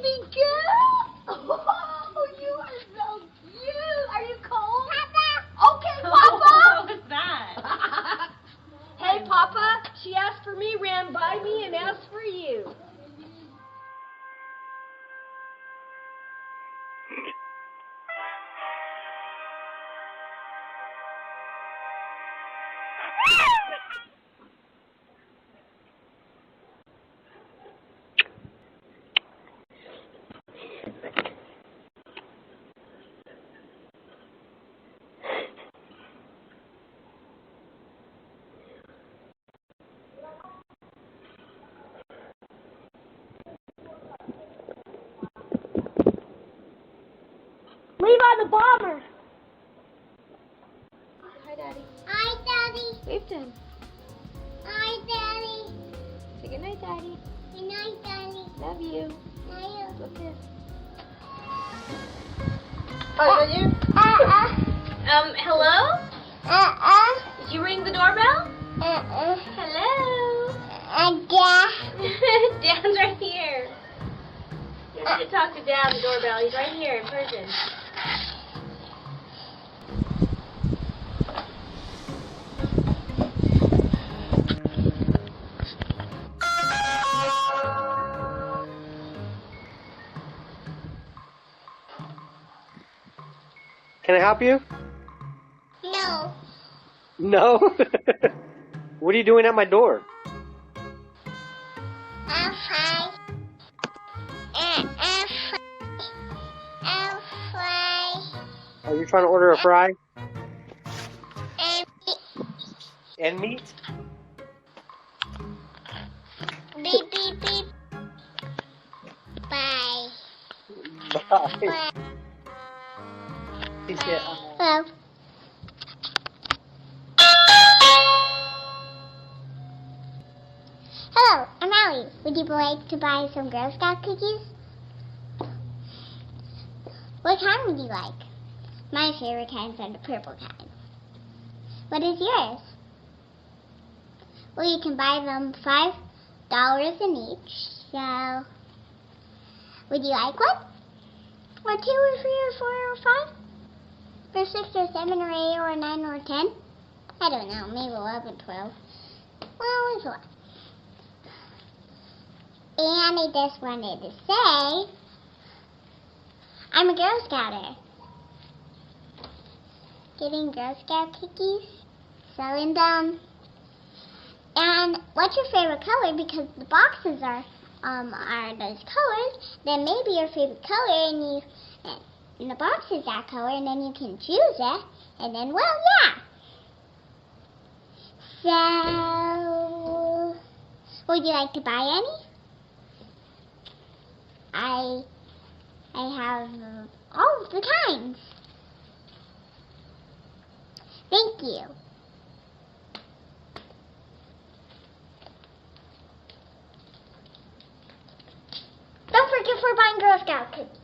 baby girl. Oh, you are so cute. Are you cold? Papa. Okay, Papa. What was that? Hey, Papa. She asked for me, ran by me, and asked for you. Leave on the bomber. Hi, Daddy. Hi, Daddy. Wave to him. Hi, Daddy. Say goodnight, Daddy. Good night, Daddy. Love you. Love you. Go kiss. Oh, is that you? Hello? Did you ring the doorbell? Hello? Dad's right here. You need to talk to Dad on the doorbell. He's right here in person. Can I help you? No. No? What are you doing at my door? I'm fine. I'm fine. Are you trying to order a fry? And And meat? beep, beep, beep. Bye. Bye. Bye. He said, Hello. Hello, I'm Allie. Would you like to buy some Girl Scout cookies? What kind would you like? My favorite kinds are the purple kind. What is yours? Well, you can buy them $5 in each. So, would you like one? Or 2 or 3 or 4 or 5? Or 6 or 7 or 8 or 9 or 10? I don't know, maybe 11, 12. Well, it's a lot. And I just wanted to say, I'm a Girl Scouter. Getting Girl Scout cookies, selling them. And what's your favorite color? Because the boxes are those colors. Then maybe your favorite color, and the box is that color, and then you can choose it. And then, well, yeah. So, would you like to buy any? I have all of the kinds. Thank you. Don't forget for buying Girl Scout cookies.